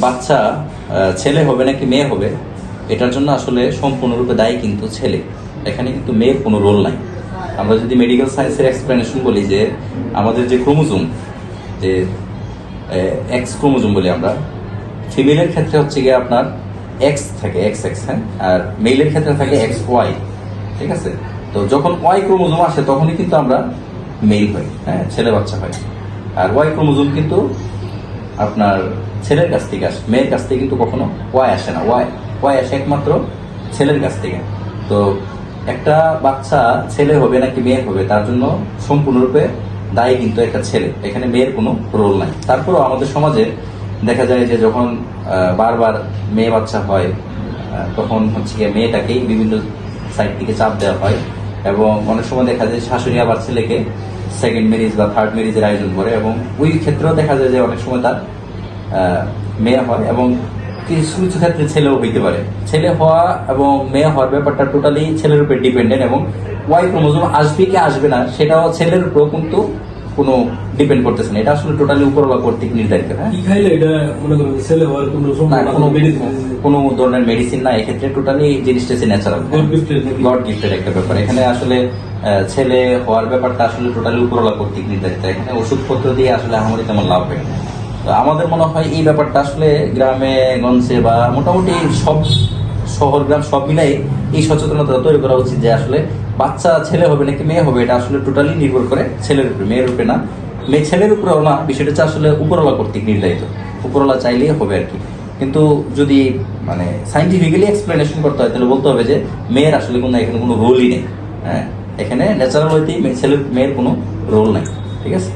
বাচ্চা ছেলে হবে নাকি মেয়ে হবে এটার জন্য আসলে সম্পূর্ণরূপে দায়ী কিন্তু ছেলে। এখানে কিন্তু মেয়ের কোনো রোল নাই। আমরা যদি মেডিকেল সায়েন্সের এক্সপ্লেনেশন বলি যে আমাদের যে ক্রোমোজোম, যে এক্স ক্রোমোজোম বলি আমরা, ফিমেলের ক্ষেত্রে হচ্ছে গিয়ে আপনার এক্স থাকে, এক্স এক্স, হ্যাঁ, আর মেলের ক্ষেত্রে থাকে এক্স ওয়াই। ঠিক আছে? তো যখন ওয়াই ক্রোমোজোম আসে তখনই কিন্তু আমরা মেল হই, হ্যাঁ, ছেলে বাচ্চা হয়। আর ওয়াই ক্রোমোজোম কিন্তু আপনার ছেলের কাছ থেকে আসে, মেয়ের কাছ থেকে কিন্তু কখনো ওয়াই আসে না। ওয়াই আসে একমাত্র ছেলের কাছ থেকে। তো একটা বাচ্চা ছেলে হবে নাকি মেয়ে হবে তার জন্য সম্পূর্ণরূপে দায়ী কিন্তু একটা ছেলে। এখানে মেয়ের কোনো রোল নাই। তারপরেও আমাদের সমাজে দেখা যায় যে যখন বারবার মেয়ে বাচ্চা হয় তখন হচ্ছে গিয়ে মেয়েটাকেই বিভিন্ন সাইড থেকে চাপ দেওয়া হয়, এবং অনেক সময় দেখা যায় শাশুড়ি আবার ছেলেকে সেকেন্ড ম্যারেজ বা থার্ড ম্যারেজের আয়োজন করে, এবং ওই ক্ষেত্রেও দেখা যায় যে অনেক সময় তার মেয়ে হয়, এবং কিছু কিছু ক্ষেত্রে ছেলেও হইতে পারে। ছেলে হওয়া এবং মেয়ে হওয়ার ব্যাপারটা টোটালি ছেলের উপর ডিপেন্ডেন্ট, এবং ওয়াই ক্রোমোজোম আসবে কি আসবে না সেটাও ছেলের উপর কিন্তু কোনো ডিপেন্ড করতেছে না। এটা আসলে টোটালি উপরওয়ালা কর্তৃক নির্ধারিত। হ্যাঁ, কি খাইলে এটা মনে করেন ছেলে হওয়ার কোনো না, কোনো মেডিসিন কোনো ধরনের মেডিসিন না, এক্ষেত্রে টোটালি জিনিসটা ন্যাচারাল, গড গিফটেড একটা ব্যাপার। এখানে আসলে ছেলে হওয়ার ব্যাপারটা আসলে টোটালি উপরওয়ালা কর্তৃক নির্ধারিত। এখানে ওষুধপত্র দিয়ে আসলে আমাদের তেমন লাভ হয় না। তো আমাদের মনে হয় এই ব্যাপারটা আসলে গ্রামে গঞ্জে বা মোটামুটি সব শহর গ্রাম সব মিলাই এই সচেতনতা তৈরি করা উচিত যে আসলে বাচ্চা ছেলে হবে নাকি মেয়ে হবে এটা আসলে টোটালি নির্ভর করে ছেলের উপরে, মেয়ের উপরে না। মেয়ে ছেলের উপরেও না, বিষয়টা হচ্ছে আসলে উপরওয়ালা কর্তৃক নির্ধারিত। উপরওয়ালা চাইলেই হবে আর কি। কিন্তু যদি মানে সাইন্টিফিক্যালি এক্সপ্লেনেশন করতে হয় তাহলে বলতে হবে যে মেয়ের আসলে এখানে কোনো রোলই নেই। হ্যাঁ, এখানে ন্যাচারাল হইতেই ছেলের মেয়ের কোনো রোল নাই। ঠিক আছে?